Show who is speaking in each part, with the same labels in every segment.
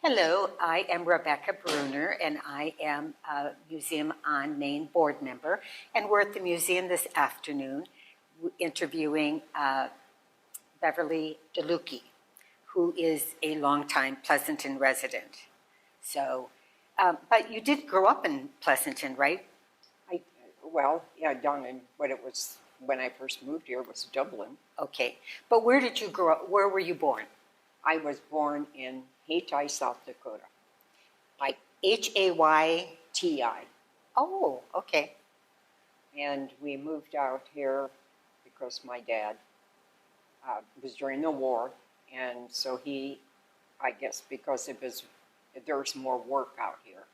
Speaker 1: Hello, I am Rebecca Bruner, and I am a Museum on Main board member. And we're at the museum this afternoon interviewing Beverly Delucchi, who is a longtime Pleasanton resident. So, but you did grow up in Pleasanton, right?
Speaker 2: Yeah, down in what it was when I first moved here was Dublin.
Speaker 1: Okay, but where did you grow up? Where were you born?
Speaker 2: I was born in Hayti, South Dakota.
Speaker 1: Like Hayti. Oh, okay.
Speaker 2: And we moved out here because my dad was during the war, and so I guess because there's more work out here.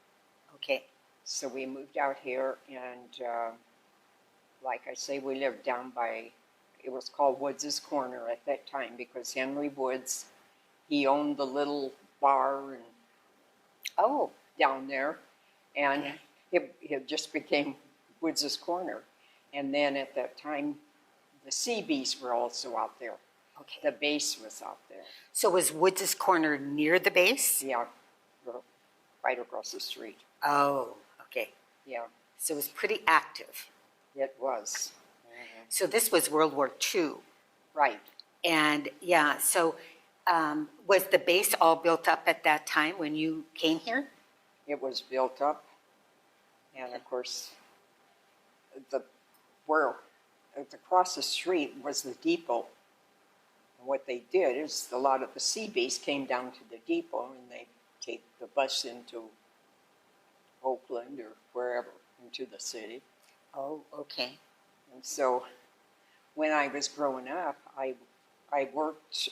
Speaker 1: Okay.
Speaker 2: So we moved out here, and like I say, we lived down by, it was called Woods' Corner at that time because Henry Woods, he owned the little bar and down there, and it just became Woods' Corner. And then at that time, the Seabees were also out there.
Speaker 1: Okay.
Speaker 2: The base was out there.
Speaker 1: So was Woods' Corner near the base?
Speaker 2: Yeah, right across the street.
Speaker 1: Oh, okay.
Speaker 2: Yeah.
Speaker 1: So it was pretty active.
Speaker 2: It was. Mm-hmm.
Speaker 1: So this was World War II.
Speaker 2: Right.
Speaker 1: And yeah, so was the base all built up at that time when you came here?
Speaker 2: It was built up. And of course, across the street was the depot. And what they did is a lot of the Seabees came down to the depot and they take the bus into Oakland or wherever, into the city.
Speaker 1: Oh, okay.
Speaker 2: And so when I was growing up, I worked,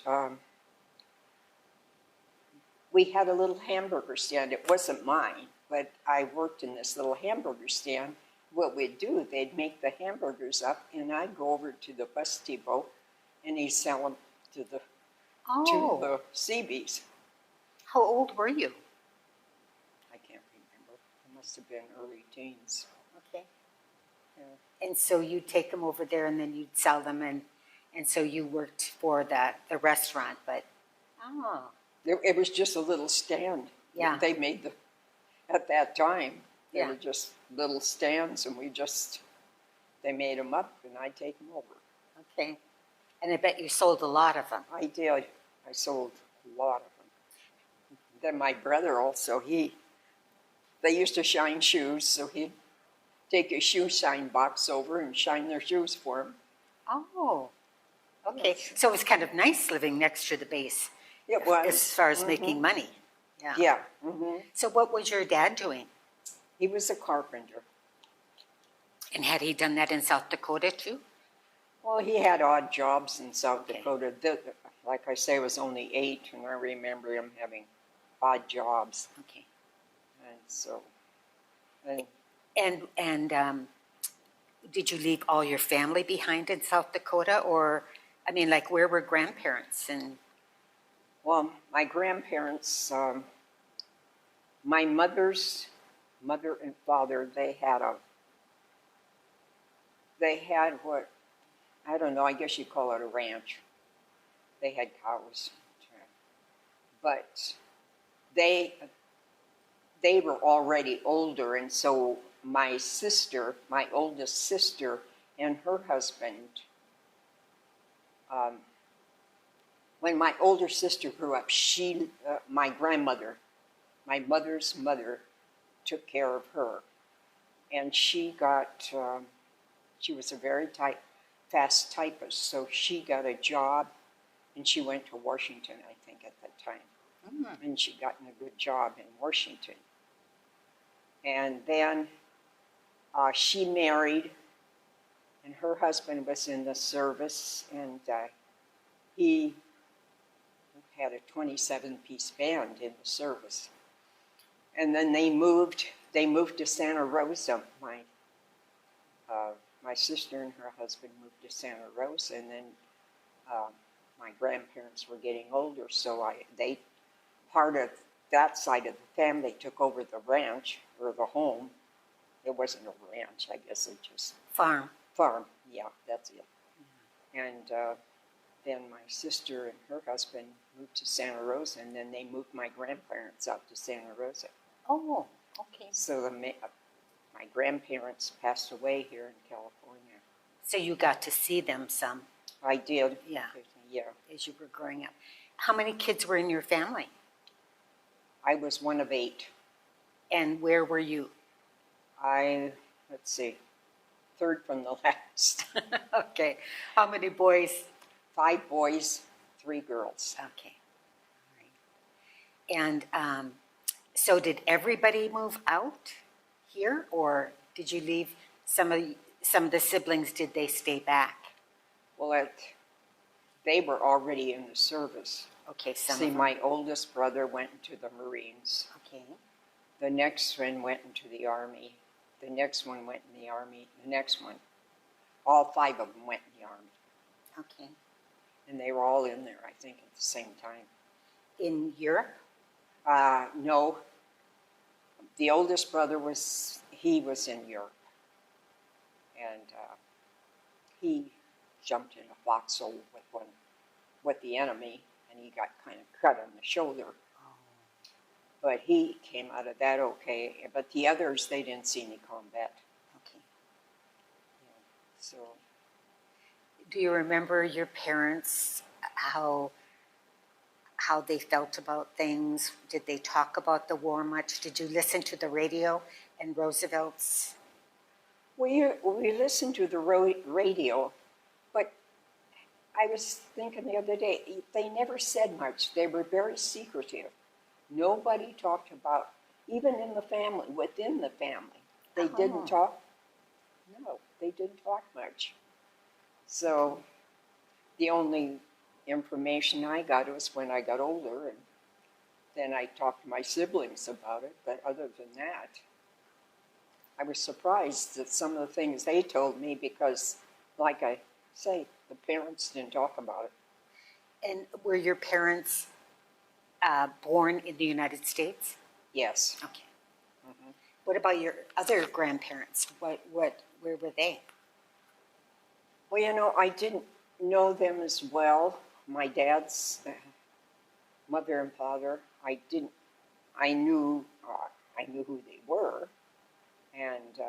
Speaker 2: we had a little hamburger stand. It wasn't mine, but I worked in this little hamburger stand. What we'd do, they'd make the hamburgers up, and I'd go over to the bus depot, and he'd sell them to the Seabees.
Speaker 1: How old were you?
Speaker 2: I can't remember. It must have been early teens.
Speaker 1: Okay. Yeah. And so you'd take them over there, and then you'd sell them, and so you worked for the restaurant, but
Speaker 2: It was just a little stand.
Speaker 1: Yeah.
Speaker 2: They made at that time, they
Speaker 1: Yeah.
Speaker 2: were just little stands, and they made them up, and I'd take them over.
Speaker 1: Okay. And I bet you sold a lot of them.
Speaker 2: I did. I sold a lot of them. Then my brother also, they used to shine shoes, so he'd take a shoe shine box over and shine their shoes for him.
Speaker 1: Oh, okay.
Speaker 2: Yes.
Speaker 1: So it was kind of nice living next to the base.
Speaker 2: It was.
Speaker 1: As far as making money. Yeah.
Speaker 2: Yeah. Mm-hmm.
Speaker 1: So what was your dad doing?
Speaker 2: He was a carpenter.
Speaker 1: And had he done that in South Dakota too?
Speaker 2: Well, he had odd jobs in South
Speaker 1: Okay.
Speaker 2: Dakota. Like I say, I was only 8, and I remember him having odd jobs.
Speaker 1: Okay.
Speaker 2: And so,
Speaker 1: And did you leave all your family behind in South Dakota, or I mean, like, where were grandparents and?
Speaker 2: well, my grandparents, my mother's mother and father, they had what, I don't know, I guess you call it a ranch. They had cows. But they were already older, and so my oldest sister, and her husband, when my older sister grew up, my grandmother, my mother's mother, took care of her. And she was a very fast typist, so she got a job, and she went to Washington, I think, at that time. Mm-hmm. And she got a good job in Washington. And then she married, and her husband was in the service, and he had a 27-piece band in the service. And then they moved to Santa Rosa. My sister and her husband moved to Santa Rosa, and then my grandparents were getting older, so part of that side of the family took over the ranch, or the home. It wasn't a ranch, I guess it just...
Speaker 1: Farm.
Speaker 2: Farm, yeah, that's it. Mm-hmm. And then my sister and her husband moved to Santa Rosa, and then they moved my grandparents out to Santa Rosa.
Speaker 1: Oh, okay.
Speaker 2: So my grandparents passed away here in California.
Speaker 1: So you got to see them some.
Speaker 2: I did.
Speaker 1: Yeah.
Speaker 2: Yeah.
Speaker 1: As you were growing up. How many kids were in your family?
Speaker 2: I was one of 8.
Speaker 1: And where were you?
Speaker 2: Let's see, third from the last.
Speaker 1: Okay. How many boys?
Speaker 2: 5 boys, 3 girls.
Speaker 1: Okay. All right. And so did everybody move out here, or did you leave some of the siblings, did they stay back?
Speaker 2: Well, they were already in the service.
Speaker 1: Okay, some
Speaker 2: See,
Speaker 1: of them.
Speaker 2: my oldest brother went into the Marines.
Speaker 1: Okay.
Speaker 2: The next one went into the Army. The next one went in the Army. The next one, all 5 of them went in the Army.
Speaker 1: Okay.
Speaker 2: And they were all in there, I think, at the same time.
Speaker 1: In Europe?
Speaker 2: No. The oldest brother was in Europe. And he jumped in a foxhole with the enemy, and he got kind of cut on the shoulder. But he came out of that okay. But the others, they didn't see any combat.
Speaker 1: Okay.
Speaker 2: Yeah. So,
Speaker 1: Do you remember your parents, how they felt about things? Did they talk about the war much? Did you listen to the radio and Roosevelt's?
Speaker 2: we listened to the radio, but I was thinking the other day, they never said much. They were very secretive. Nobody talked about, even in the family, within the family, they didn't talk. No, they didn't talk much. So the only information I got was when I got older, and then I talked to my siblings about it. But other than that, I was surprised at some of the things they told me because, like I say, the parents didn't talk about it.
Speaker 1: And were your parents born in the United States?
Speaker 2: Yes.
Speaker 1: Okay. What about your other grandparents? Where were they?
Speaker 2: Well, I didn't know them as well. My dad's mother and father, I knew who they were, and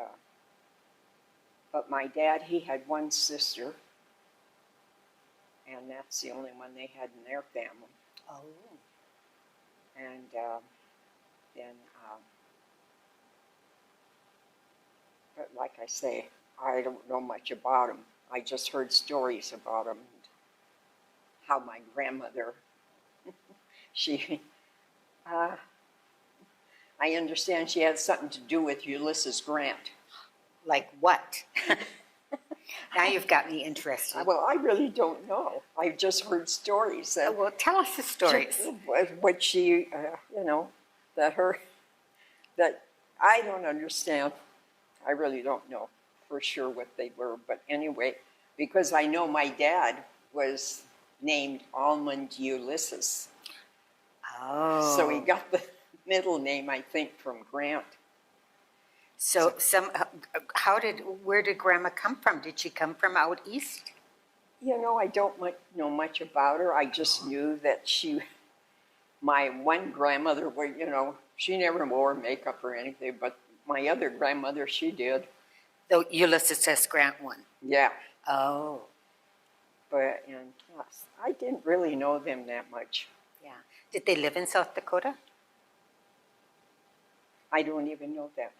Speaker 2: but my dad, he had one sister, and that's the only one they had in their family.
Speaker 1: Oh.
Speaker 2: And then, but like I say, I don't know much about them. I just heard stories about them. How my grandmother, I understand she had something to do with Ulysses Grant.
Speaker 1: Like what? Now you've got me interested.
Speaker 2: Well, I really don't know. I've just heard stories. That
Speaker 1: Well, tell us the stories.
Speaker 2: What she, that I don't understand. I really don't know for sure what they were. But anyway, because I know my dad was named Almond Ulysses.
Speaker 1: Oh.
Speaker 2: So he got the middle name, I think, from Grant.
Speaker 1: So where did Grandma come from? Did she come from out east?
Speaker 2: I don't know much about her. I just knew that my one grandmother, she never wore makeup or anything, but my other grandmother, she did.
Speaker 1: The Ulysses S. Grant one.
Speaker 2: Yeah.
Speaker 1: Oh.
Speaker 2: But I didn't really know them that much.
Speaker 1: Yeah. Did they live in South Dakota?
Speaker 2: I don't even know that.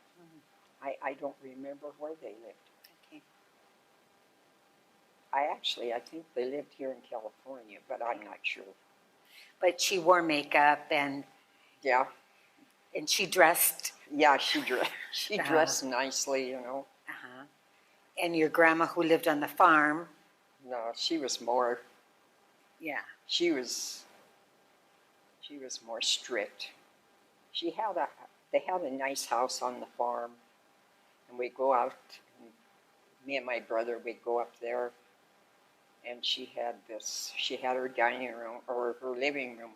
Speaker 2: I don't remember where they lived.
Speaker 1: Okay.
Speaker 2: I think they lived here in California, but I'm not sure.
Speaker 1: But she wore makeup and
Speaker 2: Yeah.
Speaker 1: And she dressed.
Speaker 2: Yeah, she dressed nicely,
Speaker 1: Uh-huh. And your grandma who lived on the farm.
Speaker 2: No, she was more.
Speaker 1: Yeah.
Speaker 2: She was more strict. They had a nice house on the farm, and we'd go out. And me and my brother, we'd go up there, and she had her dining room or her living room.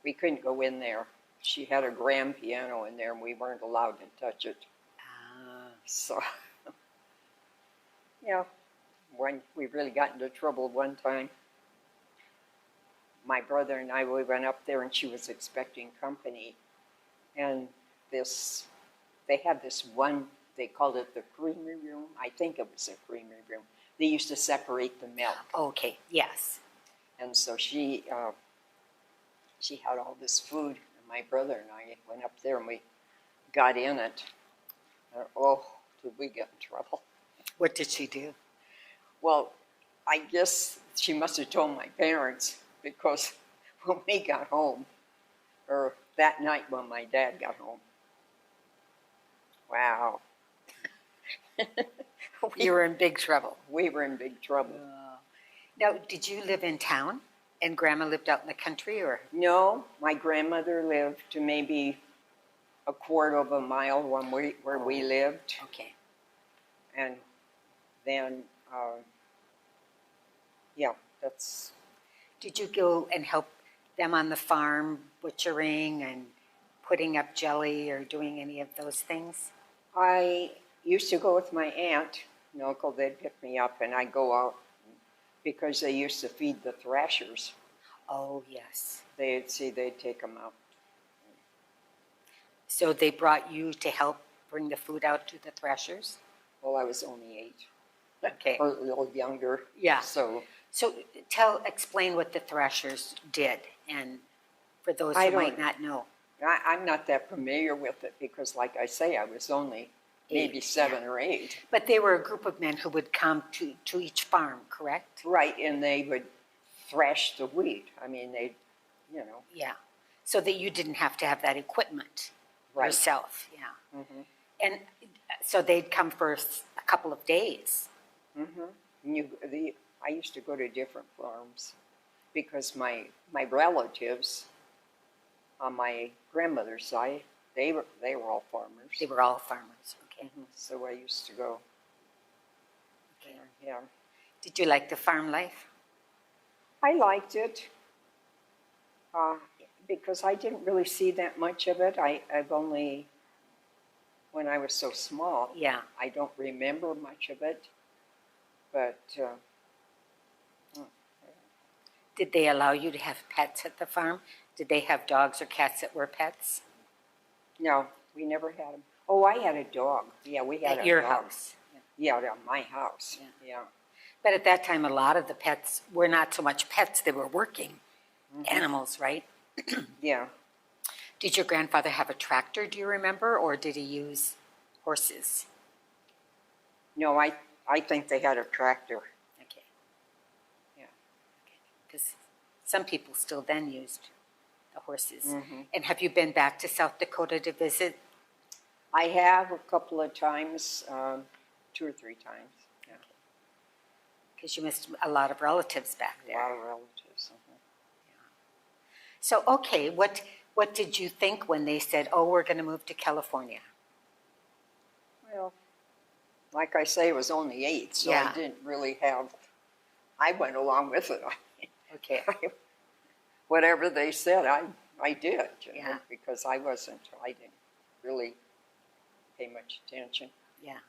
Speaker 2: We couldn't go in there. She had a grand piano in there, and we weren't allowed to touch it. So, yeah, we really got into trouble one time. my brother and I, we went up there and she was expecting company. And they had this one, they called it the creamery room. I think it was a creamery room. They used to separate the milk.
Speaker 1: Okay, yes.
Speaker 2: And so she had all this food, and my brother and I went up there and we got in it. And, oh, did we get in trouble?
Speaker 1: What did she do?
Speaker 2: Well, I guess she must have told my parents, because when we got home, or that night when my dad got home, wow.
Speaker 1: You were in big trouble.
Speaker 2: We were in big trouble.
Speaker 1: Now, did you live in town and Grandma lived out in the country, or?
Speaker 2: No, my grandmother lived to maybe a quarter of a mile where we lived.
Speaker 1: Okay.
Speaker 2: And then, yeah, that's...
Speaker 1: Did you go and help them on the farm, butchering and putting up jelly or doing any of those things?
Speaker 2: I used to go with my aunt and uncle. They'd pick me up and I'd go out because they used to feed the thrashers.
Speaker 1: Oh, yes.
Speaker 2: They'd take them out.
Speaker 1: So they brought you to help bring the food out to the thrashers?
Speaker 2: Well, I was only 8.
Speaker 1: Okay.
Speaker 2: Or a little younger.
Speaker 1: Yeah.
Speaker 2: So
Speaker 1: explain what the thrashers did, and for those
Speaker 2: I
Speaker 1: who
Speaker 2: don't-
Speaker 1: might not know.
Speaker 2: I'm not that familiar with it because, like I say, I was only maybe 7 or 8.
Speaker 1: But they were a group of men who would come to each farm, correct?
Speaker 2: Right, and they would thrash the wheat. I mean,
Speaker 1: Yeah. So that you didn't have to have that equipment
Speaker 2: Right.
Speaker 1: yourself, yeah.
Speaker 2: Mm-hmm.
Speaker 1: And so they'd come for a couple of days.
Speaker 2: Mm-hmm. I used to go to different farms because my relatives on my grandmother's side, they were all farmers.
Speaker 1: They were all farmers, okay.
Speaker 2: Mhm. So I used to go.
Speaker 1: Okay.
Speaker 2: Yeah,
Speaker 1: Did you like the farm life?
Speaker 2: I liked it because I didn't really see that much of it. I've only, when I was so small,
Speaker 1: Yeah.
Speaker 2: I don't remember much of it. But
Speaker 1: Did they allow you to have pets at the farm? Did they have dogs or cats that were pets?
Speaker 2: no, we never had them. Oh, I had a dog. Yeah, we had
Speaker 1: At
Speaker 2: a
Speaker 1: your
Speaker 2: dog.
Speaker 1: house?
Speaker 2: Yeah, at my house.
Speaker 1: Yeah.
Speaker 2: Yeah.
Speaker 1: But at that time, a lot of the pets were not so much pets, they were working animals, right?
Speaker 2: Yeah.
Speaker 1: Did your grandfather have a tractor, do you remember, or did he use horses?
Speaker 2: No, I think they had a tractor.
Speaker 1: Okay.
Speaker 2: Yeah.
Speaker 1: Because some people still then used the horses.
Speaker 2: Mhm.
Speaker 1: And have you been back to South Dakota to visit?
Speaker 2: I have a couple of times, 2 or 3 times. Yeah.
Speaker 1: Because you missed a lot of relatives back
Speaker 2: A
Speaker 1: there.
Speaker 2: lot of relatives.
Speaker 1: So, okay, what did you think when they said, oh, we're going to move to California?
Speaker 2: Well, like I say, it was only 8, so
Speaker 1: Yeah.
Speaker 2: I didn't really have. I went along with it.
Speaker 1: Okay.
Speaker 2: Whatever they said, I did.
Speaker 1: Yeah.
Speaker 2: Because I didn't really pay much attention.
Speaker 1: Yeah.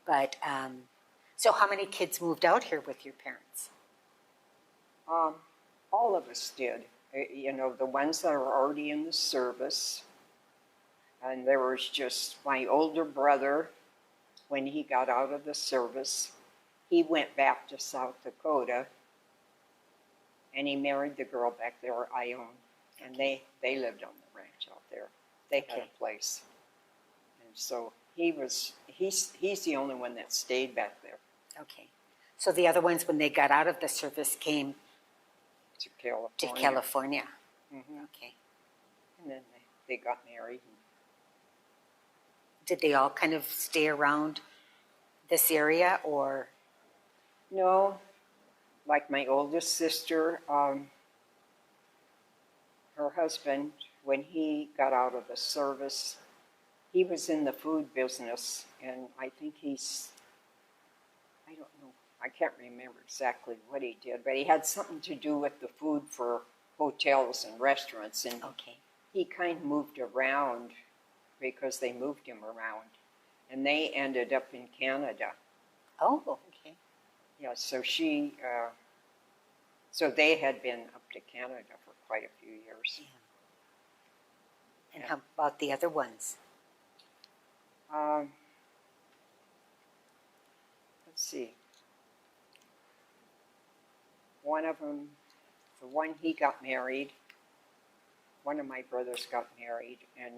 Speaker 1: But, so how many kids moved out here with your parents?
Speaker 2: All of us did. The ones that are already in the service. And there was just my older brother, when he got out of the service, he went back to South Dakota and he married the girl back there I owned. And they lived on the ranch out there. They had a place. And so he's the only one that stayed back there.
Speaker 1: Okay. So the other ones, when they got out of the service, came
Speaker 2: To California.
Speaker 1: to California.
Speaker 2: Mm-hmm.
Speaker 1: Okay.
Speaker 2: And then they got married.
Speaker 1: Did they all kind of stay around this area, or?
Speaker 2: No, like my oldest sister, her husband, when he got out of the service, he was in the food business, and I think I don't know, I can't remember exactly what he did, but he had something to do with the food for hotels and restaurants, and
Speaker 1: Okay.
Speaker 2: he kind of moved around because they moved him around, and they ended up in Canada.
Speaker 1: Oh, okay.
Speaker 2: Yeah, so so they had been up to Canada for quite a few years.
Speaker 1: Yeah. And how about the other ones?
Speaker 2: Let's see. One of them, the one he got married, one of my brothers got married, and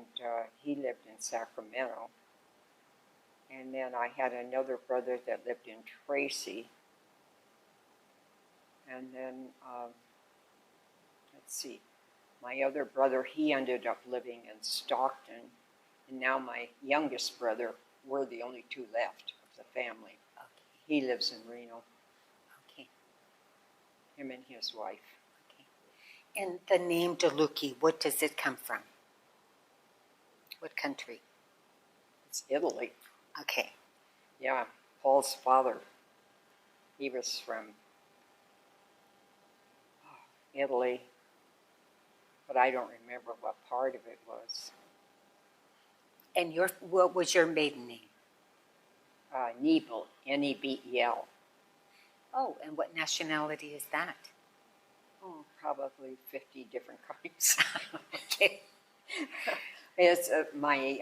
Speaker 2: he lived in Sacramento. And then I had another brother that lived in Tracy. And then, let's see, my other brother, he ended up living in Stockton. And now my youngest brother, we're the only two left of the family.
Speaker 1: Okay.
Speaker 2: He lives in Reno,
Speaker 1: Okay.
Speaker 2: him and his wife.
Speaker 1: Okay. And the name Delucchi, what does it come from? What country?
Speaker 2: It's Italy.
Speaker 1: Okay.
Speaker 2: Yeah, Paul's father, he was from Italy, but I don't remember what part of it was.
Speaker 1: And what was your maiden name?
Speaker 2: Nebel, Nebel.
Speaker 1: Oh, and what nationality is that?
Speaker 2: Oh, probably 50 different kinds.
Speaker 1: Okay.
Speaker 2: It's my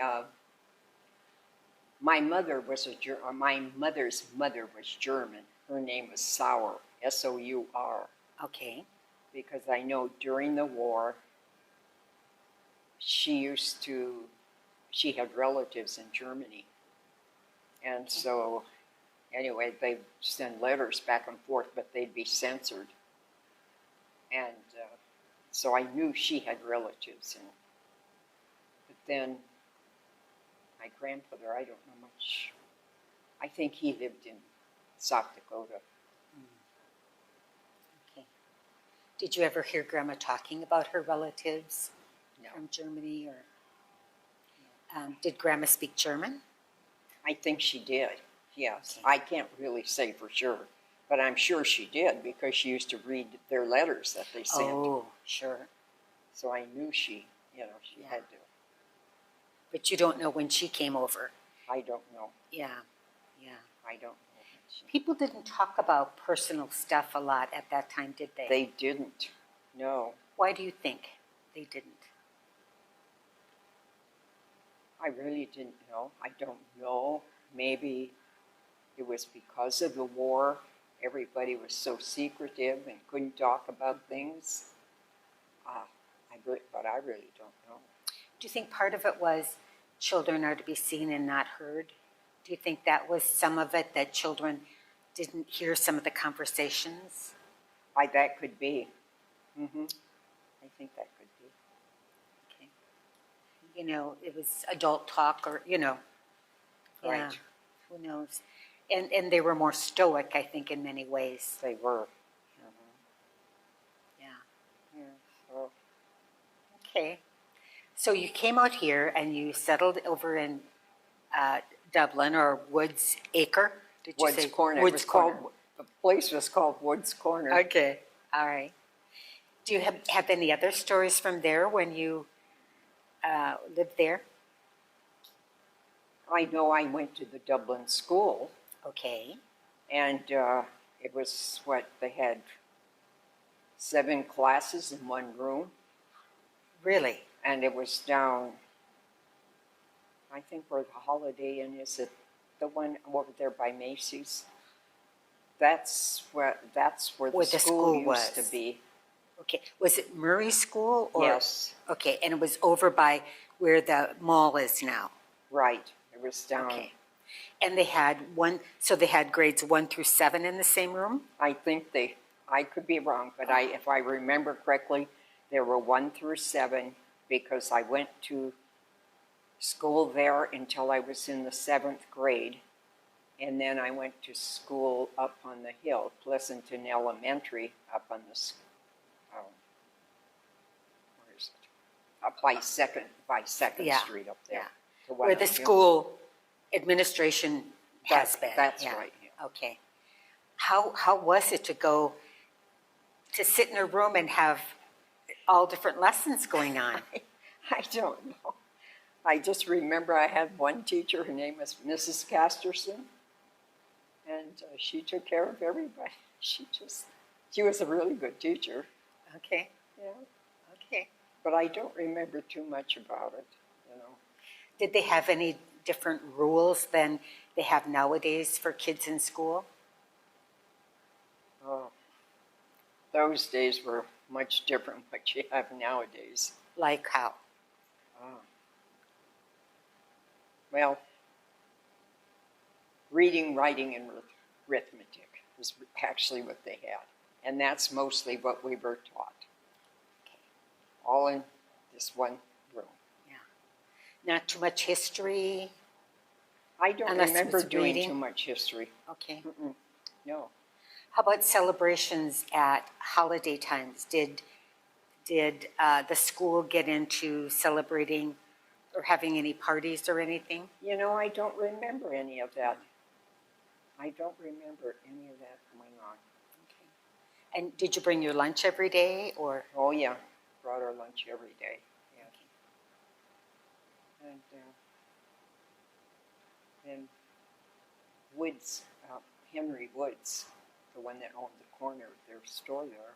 Speaker 2: mother was my mother's mother was German. Her name was Sauer, Sour.
Speaker 1: Okay.
Speaker 2: Because I know during the war, she had relatives in Germany. And so, anyway, they'd send letters back and forth, but they'd be censored. And so I knew she had relatives. But then my grandfather, I don't know much. I think he lived in South Dakota.
Speaker 1: Okay. Did you ever hear Grandma talking about her relatives
Speaker 2: No.
Speaker 1: from Germany? Or did Grandma speak German?
Speaker 2: I think she did, yes.
Speaker 1: Okay.
Speaker 2: I can't really say for sure, but I'm sure she did because she used to read their letters that they sent.
Speaker 1: Oh, sure.
Speaker 2: So I knew she had to.
Speaker 1: But you don't know when she came over.
Speaker 2: I don't know.
Speaker 1: Yeah, yeah.
Speaker 2: I don't know.
Speaker 1: People didn't talk about personal stuff a lot at that time, did they?
Speaker 2: They didn't. No.
Speaker 1: Why do you think they didn't?
Speaker 2: I really didn't know. I don't know. Maybe it was because of the war. Everybody was so secretive and couldn't talk about things. But I really don't know.
Speaker 1: Do you think part of it was children are to be seen and not heard? Do you think that was some of it, that children didn't hear some of the conversations?
Speaker 2: That could be. Mm-hmm. I think that could be.
Speaker 1: Okay. You know, it was adult talk or, Yeah,
Speaker 2: Right.
Speaker 1: who knows? And they were more stoic, I think, in many ways.
Speaker 2: They were.
Speaker 1: Yeah.
Speaker 2: Yeah. So
Speaker 1: Okay. So you came out here and you settled over in Dublin, or Woods Acre? Did you
Speaker 2: Woods
Speaker 1: say?
Speaker 2: Corner.
Speaker 1: Woods Corner.
Speaker 2: The place was called Woods Corner.
Speaker 1: Okay. All right. Do you have any other stories from there when you lived there?
Speaker 2: I know I went to the Dublin school,
Speaker 1: Okay.
Speaker 2: and it was they had 7 classes in one room,
Speaker 1: Really?
Speaker 2: and it was down, I think where the Holiday Inn is, it the one over there by Macy's. That's where the school used to be.
Speaker 1: Okay. Was it Murray School? Or?
Speaker 2: Yes.
Speaker 1: Okay. And it was over by where the mall is now.
Speaker 2: Right. It was down.
Speaker 1: Okay. And they had they had grades 1 through 7 in the same room?
Speaker 2: I think I could be wrong, but if I remember correctly, there were 1 through 7 because I went to school there until I was in the 7th grade. And then I went to school up on the hill, Pleasanton Elementary, up on the, where is it? Up by Second
Speaker 1: Yeah.
Speaker 2: Street up there.
Speaker 1: Yeah. Where the school administration has been.
Speaker 2: That's
Speaker 1: Yeah.
Speaker 2: right. Yeah.
Speaker 1: Okay. How was it to sit in a room and have all different lessons going on?
Speaker 2: I don't know. I just remember I had one teacher, her name was Mrs. Casterson, and she took care of everybody. She was a really good teacher.
Speaker 1: Okay.
Speaker 2: Yeah.
Speaker 1: Okay.
Speaker 2: But I don't remember too much about it, you know.
Speaker 1: Did they have any different rules than they have nowadays for kids in school?
Speaker 2: Oh, those days were much different from what you have nowadays.
Speaker 1: Like how?
Speaker 2: Oh. Well, reading, writing, and arithmetic was actually what they had. And that's mostly what we were taught. All in this one room.
Speaker 1: Yeah. Not too much history?
Speaker 2: I don't
Speaker 1: Unless it
Speaker 2: remember
Speaker 1: was
Speaker 2: doing
Speaker 1: reading?
Speaker 2: too much history.
Speaker 1: Okay.
Speaker 2: Mm-mm. No.
Speaker 1: How about celebrations at holiday times? Did the school get into celebrating or having any parties or anything?
Speaker 2: You know, I don't remember any of that. I don't remember any of that going on.
Speaker 1: Okay. And did you bring your lunch every day or?
Speaker 2: Oh, yeah. Brought our lunch every day. Yeah. And Woods, Henry Woods, the one that owned the corner of their store there,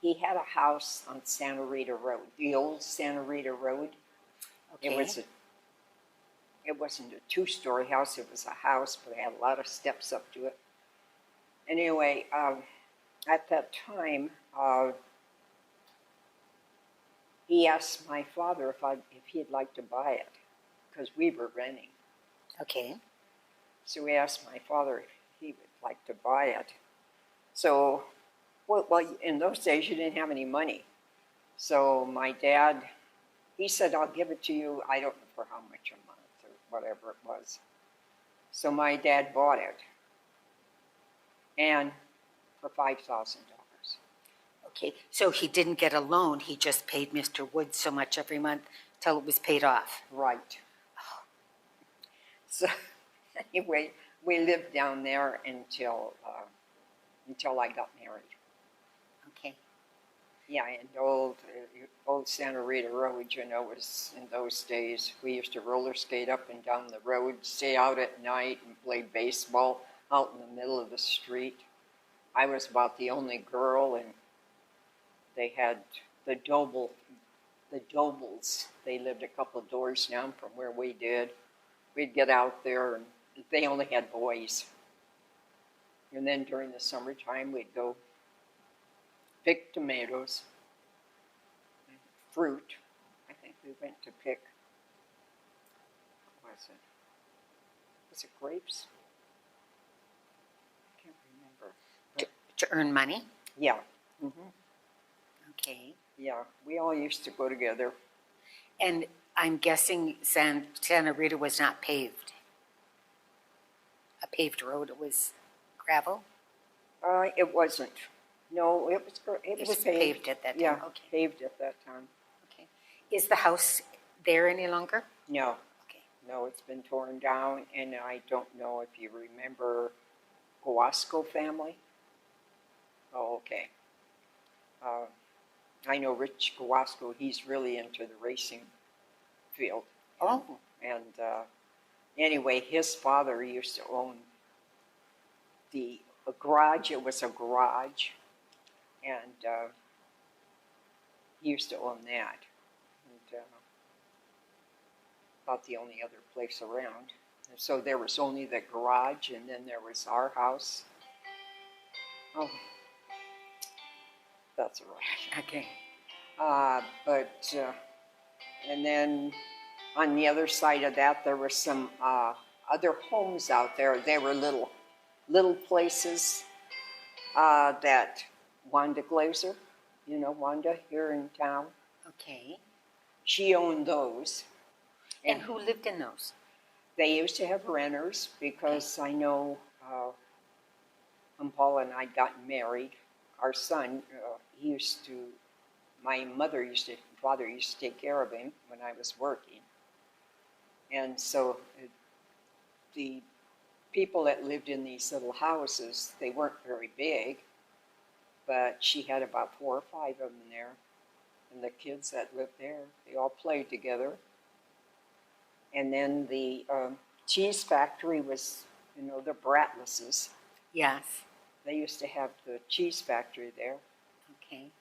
Speaker 2: he had a house on Santa Rita Road, the old Santa Rita Road.
Speaker 1: Okay.
Speaker 2: It wasn't a two-story house, it was a house, but it had a lot of steps up to it. Anyway, at that time, he asked my father if he'd like to buy it, because we were renting.
Speaker 1: Okay.
Speaker 2: So we asked my father if he would like to buy it. So, well, in those days you didn't have any money. So my dad, he said, I'll give it to you, I don't know for how much a month or whatever it was. So my dad bought it, and for $5,000.
Speaker 1: Okay. So he didn't get a loan, he just paid Mr. Woods so much every month till it was paid off.
Speaker 2: Right. So anyway, we lived down there until I got married.
Speaker 1: Okay.
Speaker 2: Yeah, and old Santa Rita Road, you know, was in those days. We used to roller skate up and down the road, stay out at night and play baseball out in the middle of the street. I was about the only girl, and they had the Dobles. They lived a couple of doors down from where we did. We'd get out there, and they only had boys. And then during the summertime, we'd go pick tomatoes, and fruit. I think we went to pick, what was it? Was it grapes? I can't remember.
Speaker 1: To earn money?
Speaker 2: Yeah. Mm-hmm.
Speaker 1: Okay.
Speaker 2: Yeah, we all used to go together.
Speaker 1: And I'm guessing Santa Rita was not paved. A paved road, it was gravel?
Speaker 2: It wasn't. No, it was
Speaker 1: paved at that time.
Speaker 2: Yeah,
Speaker 1: Okay.
Speaker 2: paved at that time.
Speaker 1: Okay. Is the house there any longer?
Speaker 2: No.
Speaker 1: Okay.
Speaker 2: No, it's been torn down, and I don't know if you remember Guasco family. Oh, okay. I know Rich Guasco, he's really into the racing field.
Speaker 1: Oh.
Speaker 2: And anyway, his father used to own a garage. It was a garage, and he used to own that. And about the only other place around. And so there was only the garage, and then there was our house. Oh, that's all right.
Speaker 1: Okay.
Speaker 2: And then on the other side of that, there were some other homes out there. They were little places that Wanda Glazer, you know Wanda here in town,
Speaker 1: Okay.
Speaker 2: she owned those.
Speaker 1: And who lived in those?
Speaker 2: They used to have renters because I know when Paula and I got married, our son, my father used to take care of him when I was working. And so the people that lived in these little houses, they weren't very big, but she had about 4 or 5 of them there. And the kids that lived there, they all played together. And then the cheese factory was, you know, the Brattlesses.
Speaker 1: Yes.
Speaker 2: They used to have the cheese factory there.
Speaker 1: Okay.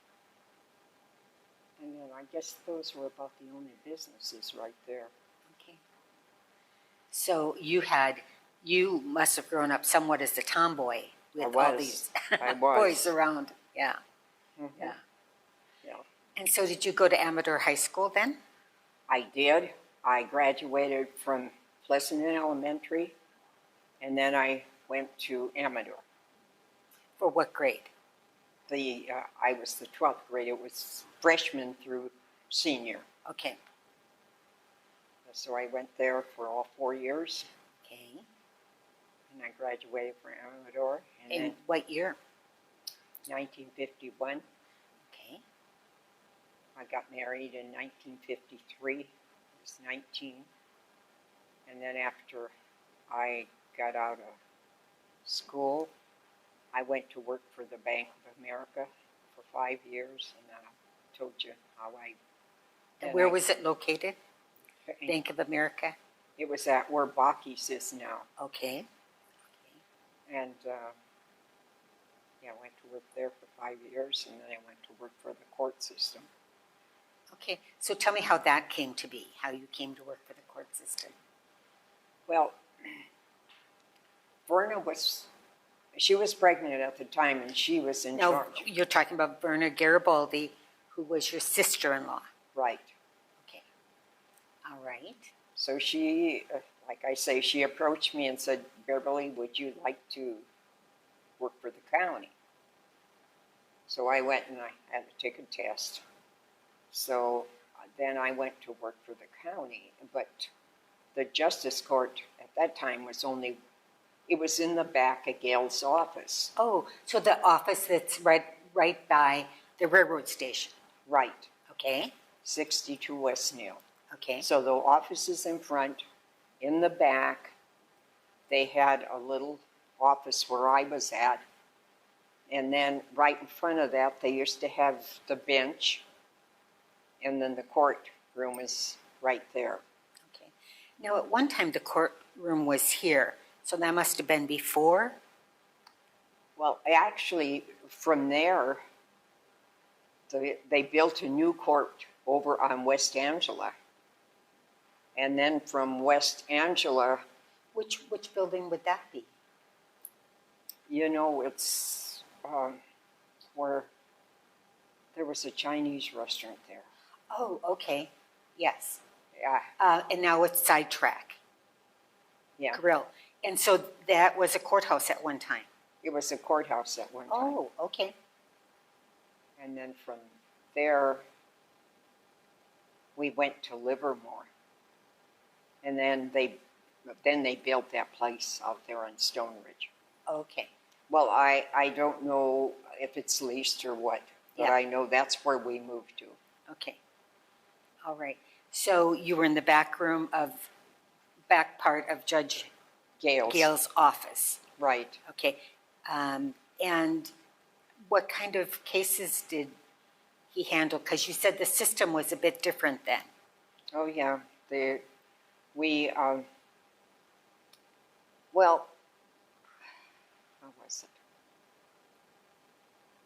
Speaker 2: And then I guess those were about the only businesses right there.
Speaker 1: Okay. So you must have grown up somewhat as a tomboy with
Speaker 2: I
Speaker 1: all
Speaker 2: was.
Speaker 1: these
Speaker 2: I was.
Speaker 1: boys around. Yeah,
Speaker 2: Mhm.
Speaker 1: yeah.
Speaker 2: Yeah.
Speaker 1: And so did you go to Amador High School then?
Speaker 2: I did. I graduated from Pleasanton Elementary, and then I went to Amador.
Speaker 1: For what grade?
Speaker 2: I was the 12th grade. It was freshman through senior.
Speaker 1: Okay.
Speaker 2: So I went there for all 4 years,
Speaker 1: Okay.
Speaker 2: and I graduated from Amador. And
Speaker 1: In
Speaker 2: then
Speaker 1: what year?
Speaker 2: 1951,
Speaker 1: Okay.
Speaker 2: I got married in 1953. I was 19. And then after I got out of school, I went to work for the Bank of America for 5 years, and I told you how I.
Speaker 1: And where was it located? Bank of America?
Speaker 2: It was at where Bakke's is now,
Speaker 1: Okay.
Speaker 2: and yeah, I went to work there for 5 years, and then I went to work for the court system.
Speaker 1: Okay. So tell me how that came to be, how you came to work for the court system.
Speaker 2: Well, Verna she was pregnant at the time, and she was in
Speaker 1: Now,
Speaker 2: charge.
Speaker 1: you're talking about Bruner Garibaldi, who was your sister-in-law.
Speaker 2: Right.
Speaker 1: Okay. All right.
Speaker 2: So she, like I say, she approached me and said, Beverly, would you like to work for the county? So I went and I had to take a test. So then I went to work for the county, but the justice court at that time it was in the back of Gail's office.
Speaker 1: Oh, so the office that's right by the railroad station.
Speaker 2: Right.
Speaker 1: Okay.
Speaker 2: 62 West Neal.
Speaker 1: Okay.
Speaker 2: So the office is in front. In the back, they had a little office where I was at. And then right in front of that, they used to have the bench. And then the courtroom is right there.
Speaker 1: Okay. Now, at one time, the courtroom was here, so that must have been before?
Speaker 2: Well, actually, from there, they built a new court over on West Angela. And then from West Angela,
Speaker 1: Which building would that be?
Speaker 2: it's where there was a Chinese restaurant there.
Speaker 1: Oh, okay. Yes.
Speaker 2: Yeah,
Speaker 1: And now it's Sidetrack
Speaker 2: yeah.
Speaker 1: Grill. And so that was a courthouse at one time?
Speaker 2: It was a courthouse at one time.
Speaker 1: Oh, okay.
Speaker 2: And then from there, we went to Livermore. And then they built that place out there on Stone Ridge.
Speaker 1: Okay.
Speaker 2: Well, I don't know if it's leased or what, but
Speaker 1: Yeah.
Speaker 2: I know that's where we moved to.
Speaker 1: Okay. All right. So you were in the back part of Judge Gale's office.
Speaker 2: Right.
Speaker 1: Okay. And what kind of cases did he handle? Because you said the system was a bit different then.
Speaker 2: Oh, yeah. Well, how was it?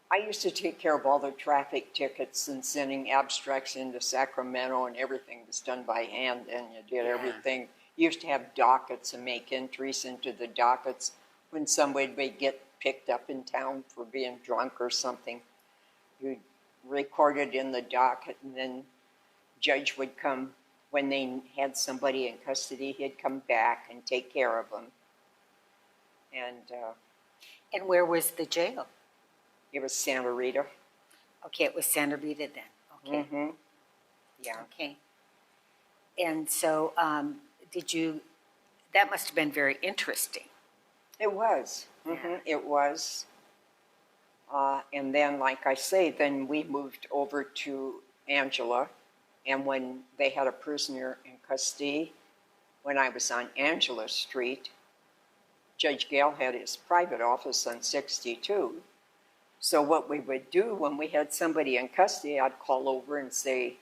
Speaker 2: I used to take care of all the traffic tickets and sending abstracts into Sacramento, and everything was done by hand, and you did everything. You used to have dockets and make entries into the dockets when somebody would get picked up in town for being drunk or something. You'd record it in the docket, and then judge would come when they had somebody in custody. He'd come back and take care of them.
Speaker 1: And where was the jail?
Speaker 2: It was Santa Rita.
Speaker 1: Okay, it was Santa Rita then. Okay.
Speaker 2: Mm-hmm. Yeah.
Speaker 1: Okay. And so that must have been very interesting.
Speaker 2: It was. Mm-hmm. It was. And then, like I say, then we moved over to Angela. And when they had a prisoner in custody, when I was on Angela Street, Judge Gale had his private office on 62. So what we would do when we had somebody in custody, I'd call over and say,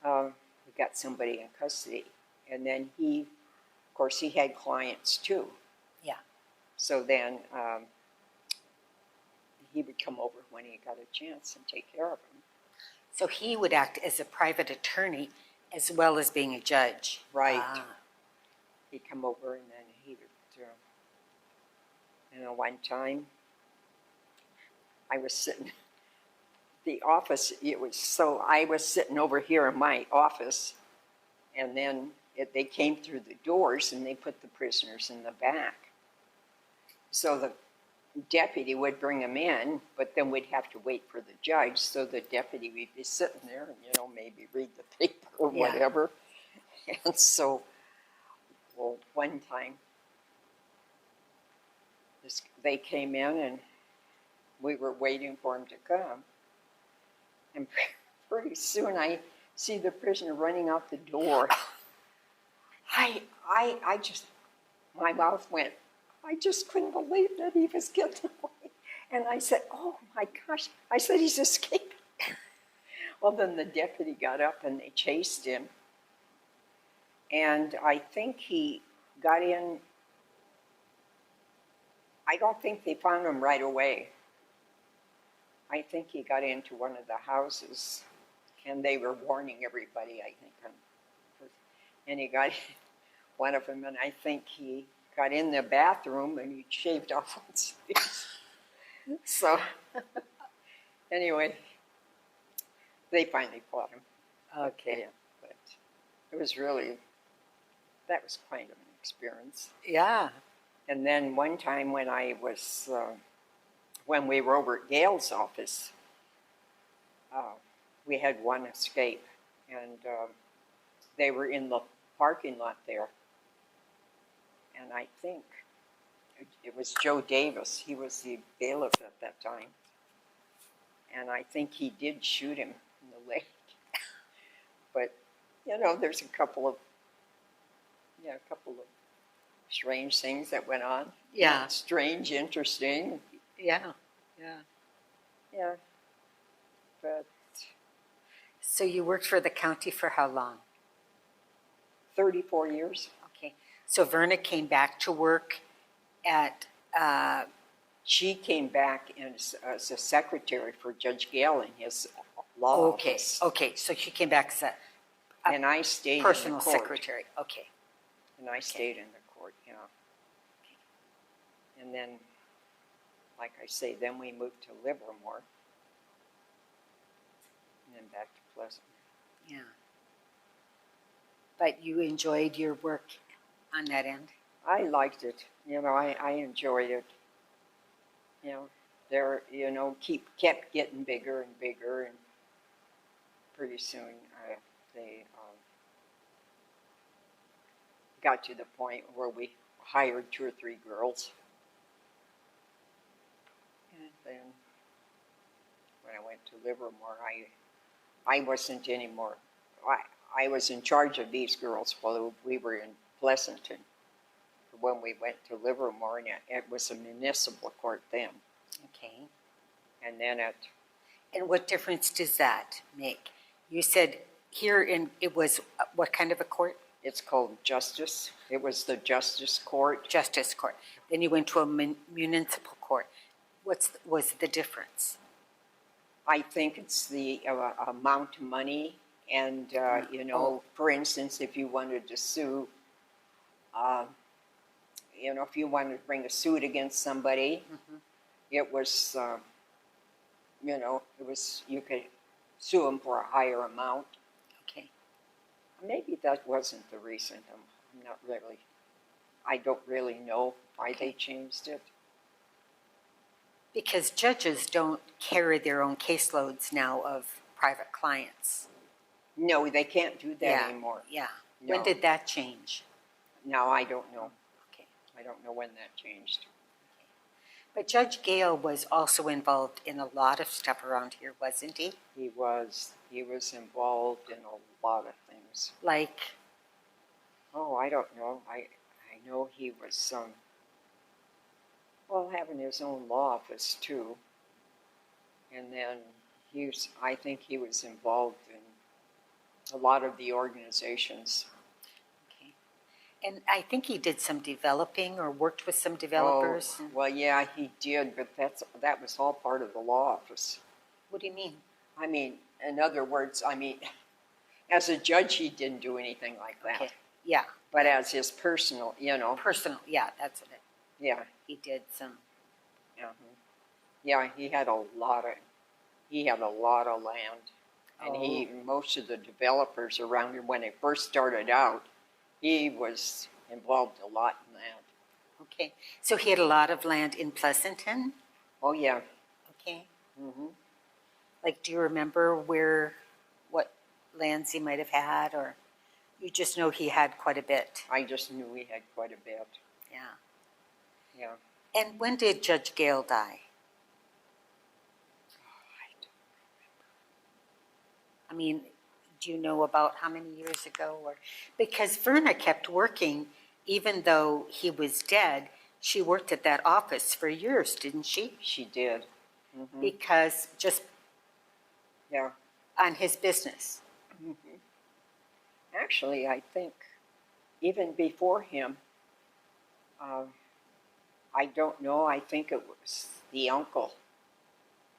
Speaker 2: we got somebody in custody. And then of course, he had clients too.
Speaker 1: Yeah.
Speaker 2: So then he would come over when he got a chance and take care of them.
Speaker 1: So he would act as a private attorney as well as being a judge.
Speaker 2: Right.
Speaker 1: Ah,
Speaker 2: He'd come over and then he would, one time I was sitting, the office, I was sitting over here in my office, and then they came through the doors and they put the prisoners in the back. So the deputy would bring them in, but then we'd have to wait for the judge. So the deputy would be sitting there and, maybe read the paper or whatever. And so, one time they came in and we were waiting for him to come. And pretty soon I see the prisoner running out the door. I just, my mouth went, I just couldn't believe that he was getting away. And I said, oh my gosh, I said, he's escaping. Well, then the deputy got up and they chased him. And I think he got in, I don't think they found him right away. I think he got into one of the houses and they were warning everybody, I think. And he got one of them, and I think he got in the bathroom and he shaved off on his face. So, anyway, they finally caught him.
Speaker 1: okay.
Speaker 2: Yeah, but it was really, that was quite an experience.
Speaker 1: Yeah.
Speaker 2: And then one time when I was, when we were over at Gail's office, we had one escape, and they were in the parking lot there. And I think it was Joe Davis. He was the bailiff at that time. And I think he did shoot him in the leg. But, there's a couple of strange things that went on.
Speaker 1: Yeah.
Speaker 2: Strange, interesting.
Speaker 1: Yeah.
Speaker 2: Yeah. But
Speaker 1: So you worked for the county for how long?
Speaker 2: 34 years.
Speaker 1: Okay. So Verna came back to work at,
Speaker 2: She came back as a secretary for Judge Gale in his law office.
Speaker 1: Okay. So she came back as a
Speaker 2: And I stayed
Speaker 1: personal
Speaker 2: in the court.
Speaker 1: secretary. Okay.
Speaker 2: And I stayed in the court, And then, like I say, then we moved to Livermore. And then back to Pleasanton.
Speaker 1: Yeah. But you enjoyed your work on that end?
Speaker 2: I liked it. I enjoyed it. Kept getting bigger and bigger, and pretty soon they got to the point where we hired 2 or 3 girls. And then when I went to Livermore, I wasn't anymore. I was in charge of these girls while we were in Pleasanton. When we went to Livermore, and it was a municipal court then.
Speaker 1: Okay.
Speaker 2: And then
Speaker 1: And what difference does that make? You said it was what kind of a court?
Speaker 2: it's called Justice. It was the Justice Court.
Speaker 1: Justice court. Then you went to a municipal court. What was the difference?
Speaker 2: I think it's the amount of money, and for instance, if you wanted to sue, if you wanted to bring a suit against somebody, it was, you could sue them for a higher amount.
Speaker 1: Okay.
Speaker 2: Maybe that wasn't the reason. I don't really know why they changed it.
Speaker 1: Because judges don't carry their own caseloads now of private clients.
Speaker 2: No, they can't do that anymore.
Speaker 1: Yeah.
Speaker 2: No.
Speaker 1: When did that change?
Speaker 2: Now, I don't know.
Speaker 1: Okay.
Speaker 2: I don't know when that changed.
Speaker 1: But Judge Gale was also involved in a lot of stuff around here, wasn't he?
Speaker 2: He was involved in a lot of things.
Speaker 1: Like?
Speaker 2: Oh, I don't know. I know he was having his own law office too. And then I think he was involved in a lot of the organizations.
Speaker 1: Okay. And I think he did some developing or worked with some developers.
Speaker 2: Oh, well, yeah, he did, but that was all part of the law office.
Speaker 1: What do you mean?
Speaker 2: I mean, in other words, I mean, as a judge, he didn't do anything like that.
Speaker 1: Okay. Yeah.
Speaker 2: But as his personal, you know.
Speaker 1: Personal. Yeah, that's it.
Speaker 2: Yeah.
Speaker 1: He did some.
Speaker 2: Yeah, he had a lot of land. And most of the developers around here, when it first started out, he was involved a lot in that.
Speaker 1: Okay. So he had a lot of land in Pleasanton?
Speaker 2: Oh, yeah.
Speaker 1: Okay.
Speaker 2: Mm-hmm.
Speaker 1: Like, do you remember what lands he might have had, or you just know he had quite a bit?
Speaker 2: I just knew he had quite a bit.
Speaker 1: Yeah.
Speaker 2: Yeah.
Speaker 1: And when did Judge Gale die? I mean, do you know about how many years ago? Or because Verna kept working, even though he was dead, she worked at that office for years, didn't she?
Speaker 2: She did. Mm-hmm.
Speaker 1: Because just
Speaker 2: Yeah.
Speaker 1: on his business.
Speaker 2: Mm-hmm. Actually, I think even before him, I don't know, I think it was the uncle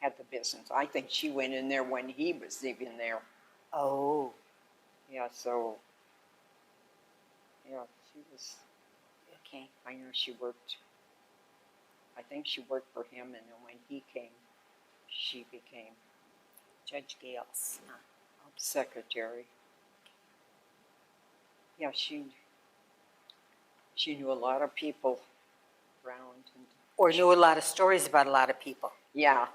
Speaker 2: had the business. I think she went in there when he was even there.
Speaker 1: Oh.
Speaker 2: Yeah, so, yeah, she was,
Speaker 1: Okay.
Speaker 2: I know she worked, I think she worked for him, and then when he came, she became
Speaker 1: Judge Gale's
Speaker 2: secretary. Yeah, she knew a lot of people around.
Speaker 1: Or knew a lot of stories about a lot of people.
Speaker 2: Yeah.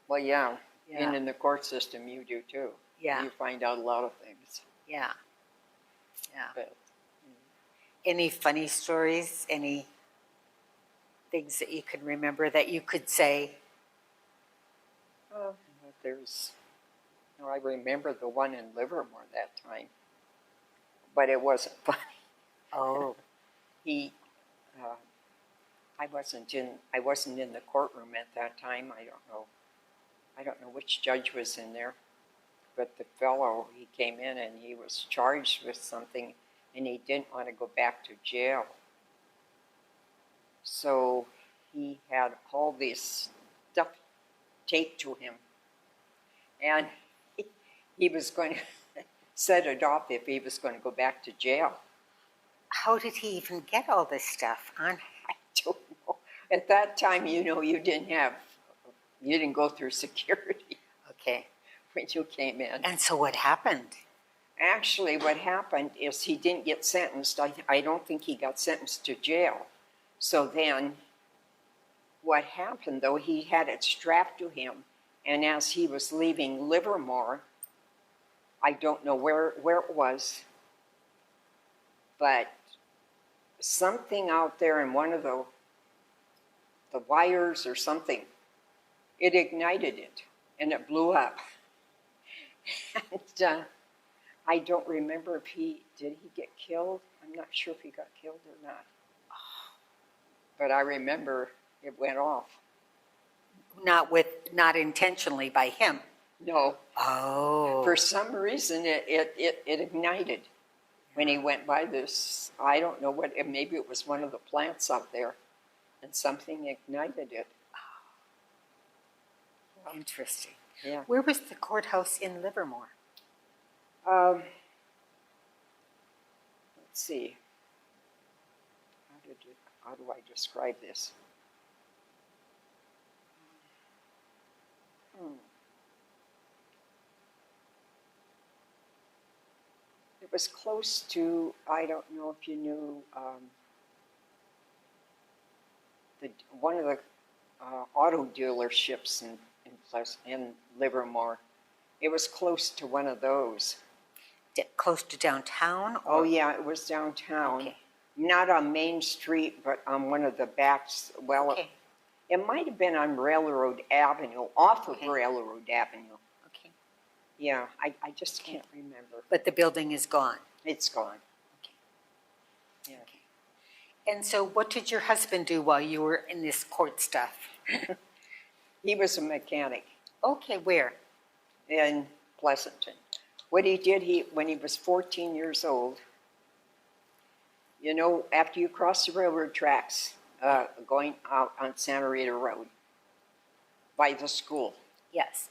Speaker 2: Well, yeah.
Speaker 1: Yeah.
Speaker 2: And in the court system, you do too.
Speaker 1: Yeah.
Speaker 2: You find out a lot of things.
Speaker 1: Yeah. Yeah.
Speaker 2: But,
Speaker 1: Any funny stories? Any things that you can remember that you could say?
Speaker 2: there's, I remember the one in Livermore that time, but it wasn't funny.
Speaker 1: Oh.
Speaker 2: He, I wasn't in the courtroom at that time. I don't know which judge was in there, but the fellow, he came in and he was charged with something, and he didn't want to go back to jail. So he had all this stuff taped to him, and he was going to set it off if he was going to go back to jail.
Speaker 1: How did he even get all this stuff on?
Speaker 2: I don't know. At that time, you didn't go through security.
Speaker 1: Okay.
Speaker 2: When you came in.
Speaker 1: And so what happened?
Speaker 2: Actually, what happened is he didn't get sentenced. I don't think he got sentenced to jail. So then, what happened, though, he had it strapped to him, and as he was leaving Livermore, I don't know where it was, but something out there in one of the wires or something, it ignited it, and it blew up. And I don't remember if did he get killed? I'm not sure if he got killed or not. But I remember it went off.
Speaker 1: Not intentionally by him.
Speaker 2: No.
Speaker 1: Oh.
Speaker 2: For some reason, it ignited when he went by this. I don't know what. Maybe it was one of the plants out there, and something ignited it.
Speaker 1: Interesting.
Speaker 2: Yeah.
Speaker 1: Where was the courthouse in Livermore?
Speaker 2: Let's see. How do I describe this? It was close to, I don't know if you knew, one of the auto dealerships in Livermore. It was close to one of those.
Speaker 1: Close to downtown? Or?
Speaker 2: Oh, yeah, it was downtown. Okay. Not on Main Street, but on one of the backs. Well, okay. It might have been on Railroad Avenue, off of Railroad Avenue.
Speaker 1: Okay.
Speaker 2: Yeah, I just can't remember.
Speaker 1: But the building is gone?
Speaker 2: It's gone.
Speaker 1: Okay.
Speaker 2: Yeah.
Speaker 1: Okay. And so what did your husband do while you were in this court stuff?
Speaker 2: He was a mechanic.
Speaker 1: Okay, where?
Speaker 2: In Pleasanton. What he did, when he was 14 years old, after you cross the railroad tracks, going out on Santa Rita Road by the school.
Speaker 1: Yes.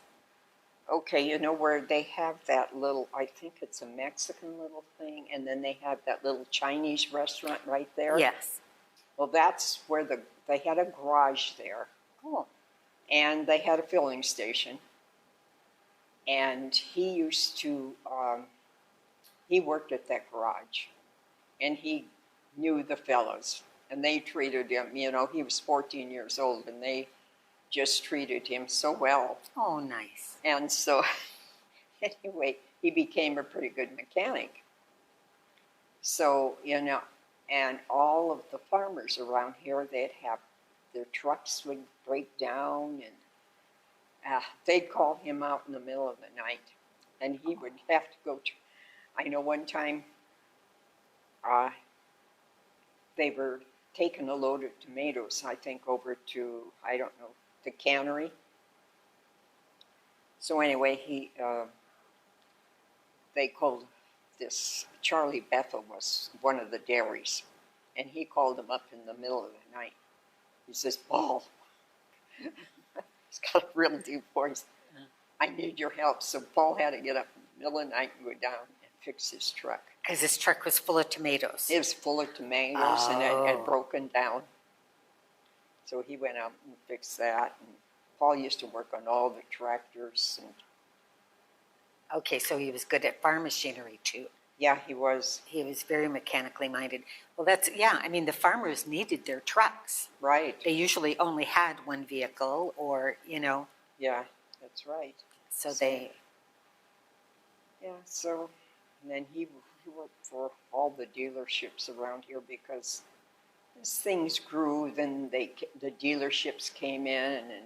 Speaker 2: Okay, you know where they have that little, I think it's a Mexican little thing, and then they have that little Chinese restaurant right there?
Speaker 1: Yes.
Speaker 2: Well, that's where they had a garage there,
Speaker 1: Oh,
Speaker 2: and they had a filling station. And he used to, he worked at that garage, and he knew the fellows, and they treated him, you know, he was 14 years old, and they just treated him so well.
Speaker 1: oh, nice.
Speaker 2: And so, anyway, he became a pretty good mechanic. So, you know, and all of the farmers around here, they'd have, their trucks would break down, and they'd call him out in the middle of the night, and he would have to go to, I know one time they were taking a load of tomatoes, I think, over to, I don't know, the cannery. So anyway, they called this, Charlie Bethel was one of the dairies, and he called him up in the middle of the night. He says, Paul, he's got a real deep voice, I need your help. So Paul had to get up in the middle of the night and go down and fix his truck.
Speaker 1: Because his truck was full of tomatoes.
Speaker 2: It was full of tomatoes and it had broken down. So he went out and fixed that. And Paul used to work on all the tractors. And
Speaker 1: Okay, so he was good at farm machinery too.
Speaker 2: yeah, he was.
Speaker 1: He was very mechanically minded. Well, that's, yeah, I mean, the farmers needed their trucks.
Speaker 2: Right.
Speaker 1: They usually only had one vehicle or, you know,
Speaker 2: Yeah, that's right.
Speaker 1: so they,
Speaker 2: Yeah, so, and then he worked for all the dealerships around here because as things grew, then the dealerships came in and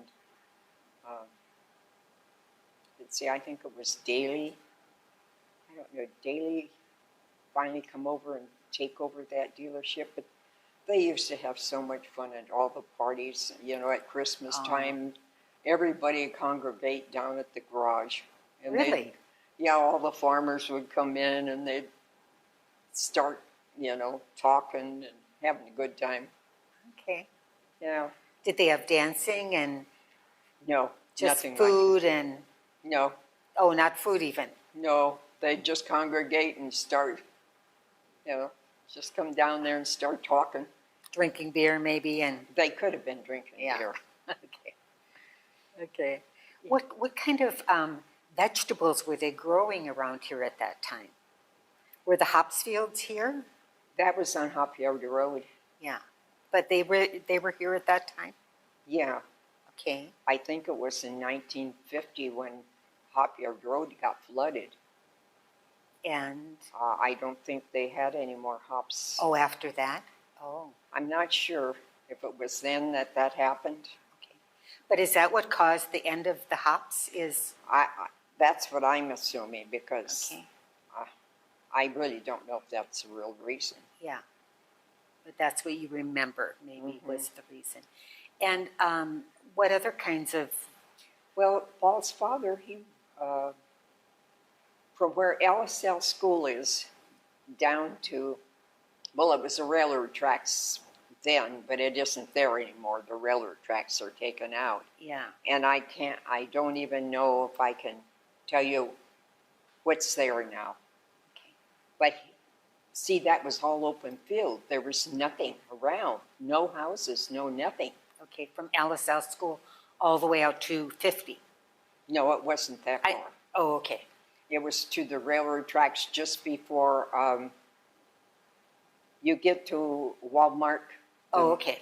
Speaker 2: let's see, I think it was Daly. I don't know, Daly finally come over and take over that dealership, but they used to have so much fun at all the parties, you know, at Christmas time. Everybody would congregate down at the garage. And
Speaker 1: really?
Speaker 2: yeah, all the farmers would come in and they'd start, you know, talking and having a good time.
Speaker 1: Okay.
Speaker 2: Yeah.
Speaker 1: Did they have dancing and
Speaker 2: No,
Speaker 1: just
Speaker 2: nothing
Speaker 1: food
Speaker 2: like
Speaker 1: and,
Speaker 2: no,
Speaker 1: oh, not food even?
Speaker 2: no. They'd just congregate and start, you know, just come down there and start talking.
Speaker 1: Drinking beer maybe and,
Speaker 2: They could have been drinking
Speaker 1: yeah.
Speaker 2: beer.
Speaker 1: Okay. Okay. What kind of vegetables were they growing around here at that time? Were the hops fields here?
Speaker 2: That was on Hopyard Road.
Speaker 1: Yeah. But they were here at that time?
Speaker 2: Yeah,
Speaker 1: Okay.
Speaker 2: I think it was in 1950 when Hopyard Road got flooded.
Speaker 1: And,
Speaker 2: I don't think they had any more hops.
Speaker 1: oh, after that? Oh,
Speaker 2: I'm not sure if it was then that happened.
Speaker 1: okay. But is that what caused the end of the hops is,
Speaker 2: That's what I'm assuming because
Speaker 1: okay,
Speaker 2: I really don't know if that's the real reason.
Speaker 1: yeah. But that's what you remember maybe was the reason. And what other kinds of,
Speaker 2: Well, Paul's father, he from where LSL school is down to, well, it was the railroad tracks then, but it isn't there anymore. The railroad tracks are taken out.
Speaker 1: yeah,
Speaker 2: And I don't even know if I can tell you what's there now.
Speaker 1: okay.
Speaker 2: But see, that was all open field. There was nothing around, no houses, no nothing.
Speaker 1: Okay, from Alice South School all the way out to 50.
Speaker 2: No, it wasn't that far.
Speaker 1: Oh, okay.
Speaker 2: It was to the railroad tracks just before you get to Walmart.
Speaker 1: Oh, okay.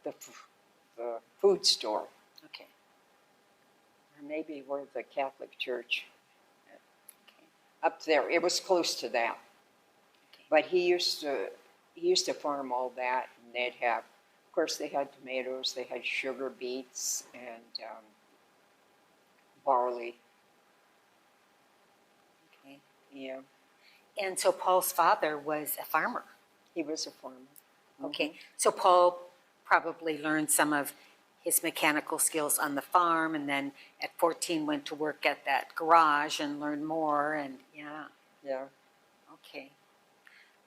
Speaker 2: The food store.
Speaker 1: Okay.
Speaker 2: Or maybe where the Catholic Church.
Speaker 1: Okay.
Speaker 2: Up there. It was close to that.
Speaker 1: Okay.
Speaker 2: But he used to farm all that, and they'd have, of course, they had tomatoes, they had sugar beets, and barley.
Speaker 1: Okay.
Speaker 2: Yeah,
Speaker 1: And so Paul's father was a farmer.
Speaker 2: he was a farmer.
Speaker 1: Okay. So Paul probably learned some of his mechanical skills on the farm and then at 14 went to work at that garage and learned more and yeah.
Speaker 2: Yeah.
Speaker 1: Okay.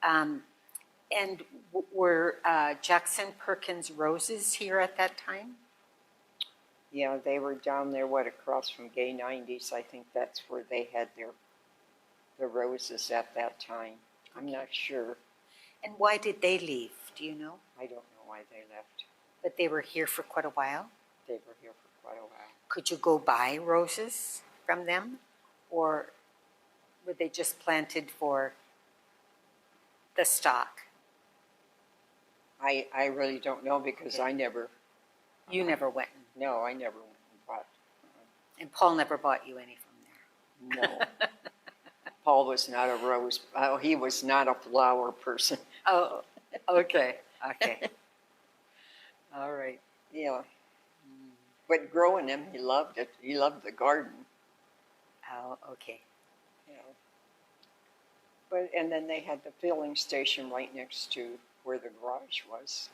Speaker 1: And were Jackson Perkins roses here at that time?
Speaker 2: Yeah, they were down there, what, across from Gay 90s. I think that's where they had the roses at that time. I'm not sure.
Speaker 1: And why did they leave? Do you know?
Speaker 2: I don't know why they left.
Speaker 1: But they were here for quite a while.
Speaker 2: They were here for quite a while.
Speaker 1: Could you go buy roses from them? Or were they just planted for the stock?
Speaker 2: I really don't know because
Speaker 1: Okay.
Speaker 2: I never,
Speaker 1: You never went.
Speaker 2: no, I never went and bought.
Speaker 1: And Paul never bought you any from there.
Speaker 2: No. Paul was not a rose, he was not a flower person.
Speaker 1: Oh, okay. Okay. All right.
Speaker 2: Yeah. But growing them, he loved it. He loved the garden.
Speaker 1: Oh, okay.
Speaker 2: Yeah. But, and then they had the filling station right next to where the garage was.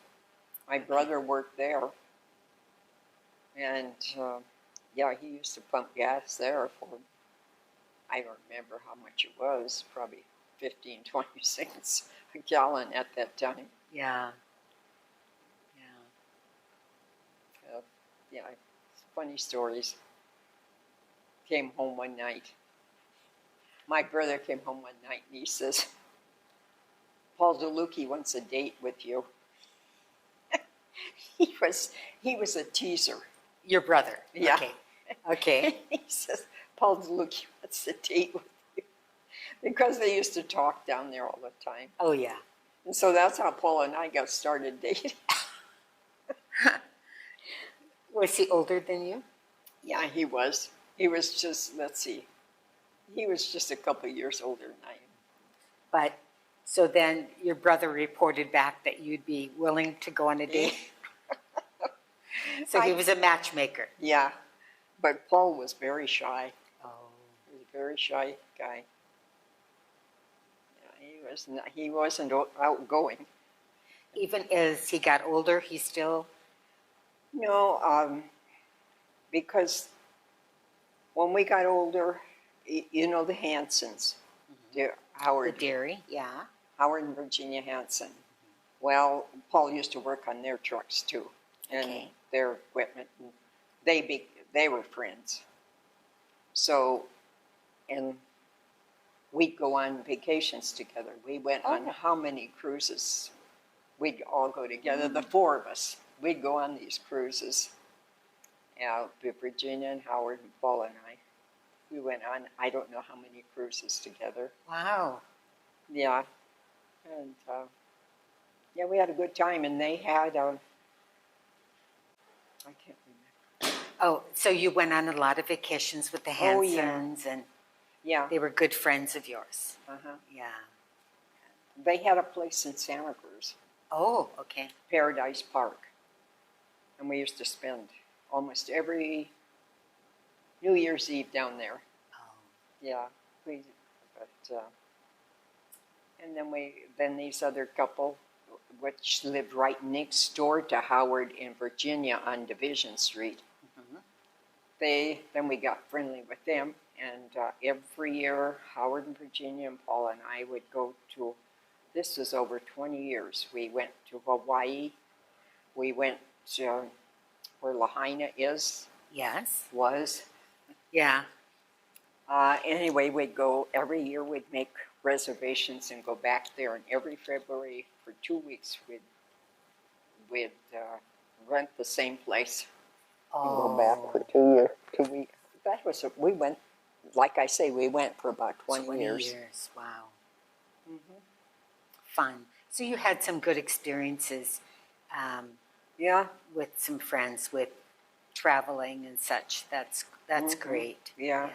Speaker 2: My brother worked there. And, yeah, he used to pump gas there for, I don't remember how much it was, probably 15, 20 cents a gallon at that time.
Speaker 1: Yeah. Yeah.
Speaker 2: Yeah, funny stories. Came home one night. My brother came home one night and he says, Paul Delucchi wants a date with you. he was a teaser.
Speaker 1: Your brother.
Speaker 2: Yeah.
Speaker 1: Okay. Okay.
Speaker 2: He says, Paul Delucchi wants a date with you. Because they used to talk down there all the time.
Speaker 1: Oh, yeah.
Speaker 2: And so that's how Paul and I got started dating.
Speaker 1: Was he older than you?
Speaker 2: Yeah, he was. He was just, let's see, he was just a couple of years older than I am.
Speaker 1: But, so then your brother reported back that you'd be willing to go on a date? So he was a matchmaker.
Speaker 2: Yeah, but Paul was very shy.
Speaker 1: Oh.
Speaker 2: He was a very shy guy. Yeah, he wasn't outgoing.
Speaker 1: Even as he got older, he still...
Speaker 2: No, because when we got older, you know the Hansons,
Speaker 1: The
Speaker 2: Howard
Speaker 1: dairy, yeah.
Speaker 2: Howard and Virginia Hanson. Well, Paul used to work on their trucks too, and
Speaker 1: Okay.
Speaker 2: their equipment. And they were friends. So, and we'd go on vacations together. We went on how many cruises? We'd all go together, the four of us. We'd go on these cruises. Virginia and Howard and Paul and I. We went on, I don't know how many cruises together.
Speaker 1: Wow.
Speaker 2: Yeah. And, yeah, we had a good time. And they had, I can't remember.
Speaker 1: Oh, so you went on a lot of vacations with the
Speaker 2: Oh, yeah.
Speaker 1: Hansons, and
Speaker 2: Yeah.
Speaker 1: they were good friends of yours.
Speaker 2: Uh-huh.
Speaker 1: Yeah.
Speaker 2: They had a place in Santa Cruz,
Speaker 1: Oh, okay.
Speaker 2: Paradise Park. And we used to spend almost every New Year's Eve down there.
Speaker 1: Oh.
Speaker 2: Yeah, then these other couple, which lived right next door to Howard in Virginia on Division Street.
Speaker 1: Mm-hmm.
Speaker 2: Then we got friendly with them, and every year Howard and Virginia and Paul and I would go to. This was over 20 years. We went to Hawaii. We went to where Lahaina
Speaker 1: Yes.
Speaker 2: was.
Speaker 1: Yeah.
Speaker 2: Anyway, we'd go every year. We'd make reservations and go back there. And every February for 2 weeks, we'd rent the same place and go back for 2 years. 2 weeks. We went. Like I say, we went for about 20 years.
Speaker 1: Wow.
Speaker 2: Mm-hmm.
Speaker 1: Fun. So you had some good experiences
Speaker 2: Yeah.
Speaker 1: with some friends with traveling and such. That's great.
Speaker 2: Yeah.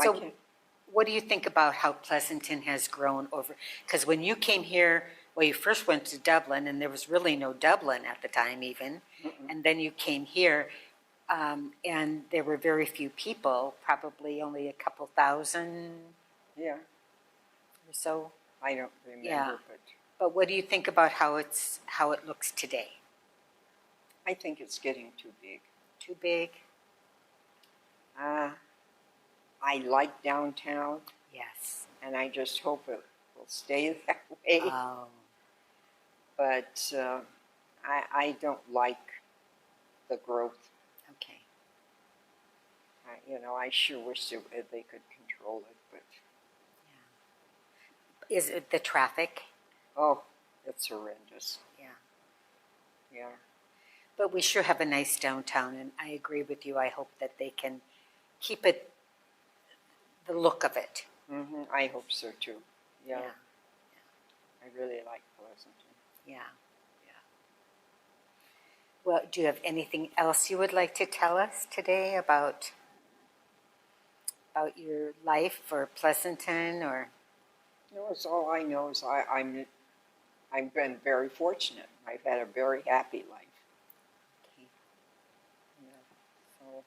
Speaker 1: So what do you think about how Pleasanton has grown over? Because when you came here, well, you first went to Dublin, and there was really no Dublin at the time even. And then you came here, and there were very few people, probably only a couple thousand
Speaker 2: Yeah.
Speaker 1: or so.
Speaker 2: I don't remember,
Speaker 1: Yeah.
Speaker 2: but
Speaker 1: But what do you think about how it looks today?
Speaker 2: I think it's getting too big.
Speaker 1: Too big?
Speaker 2: I like downtown,
Speaker 1: Yes.
Speaker 2: and I just hope it will stay that way.
Speaker 1: Oh,
Speaker 2: But I don't like the growth.
Speaker 1: okay.
Speaker 2: I sure wish they could control it, but
Speaker 1: Is it the traffic?
Speaker 2: oh, it's horrendous.
Speaker 1: Yeah.
Speaker 2: Yeah.
Speaker 1: But we sure have a nice downtown, and I agree with you. I hope that they can keep it, the look of it.
Speaker 2: I hope so too. Yeah.
Speaker 1: Yeah.
Speaker 2: I really like Pleasanton.
Speaker 1: Yeah. Well, do you have anything else you would like to tell us today about your life or Pleasanton or?
Speaker 2: No, it's all I know is I've been very fortunate. I've had a very happy life.
Speaker 1: Okay.
Speaker 2: Yeah. So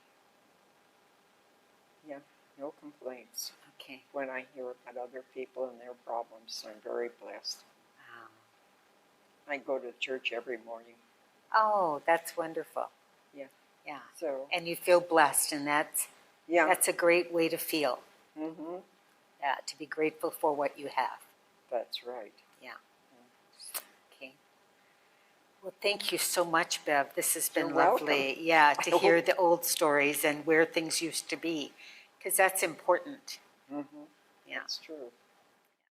Speaker 2: yeah, no complaints.
Speaker 1: Okay.
Speaker 2: When I hear about other people and their problems, I'm very blessed.
Speaker 1: Wow.
Speaker 2: I go to church every morning.
Speaker 1: Oh, that's wonderful.
Speaker 2: Yeah.
Speaker 1: Yeah.
Speaker 2: So
Speaker 1: And you feel blessed, and that's a great way to feel. Yeah, to be grateful for what you have.
Speaker 2: That's right.
Speaker 1: Yeah. Okay. Well, thank you so much, Bev. This has been
Speaker 2: You're
Speaker 1: lovely.
Speaker 2: welcome.
Speaker 1: Yeah, to hear the old stories and where things used to be, because that's important. Yeah.
Speaker 2: That's true.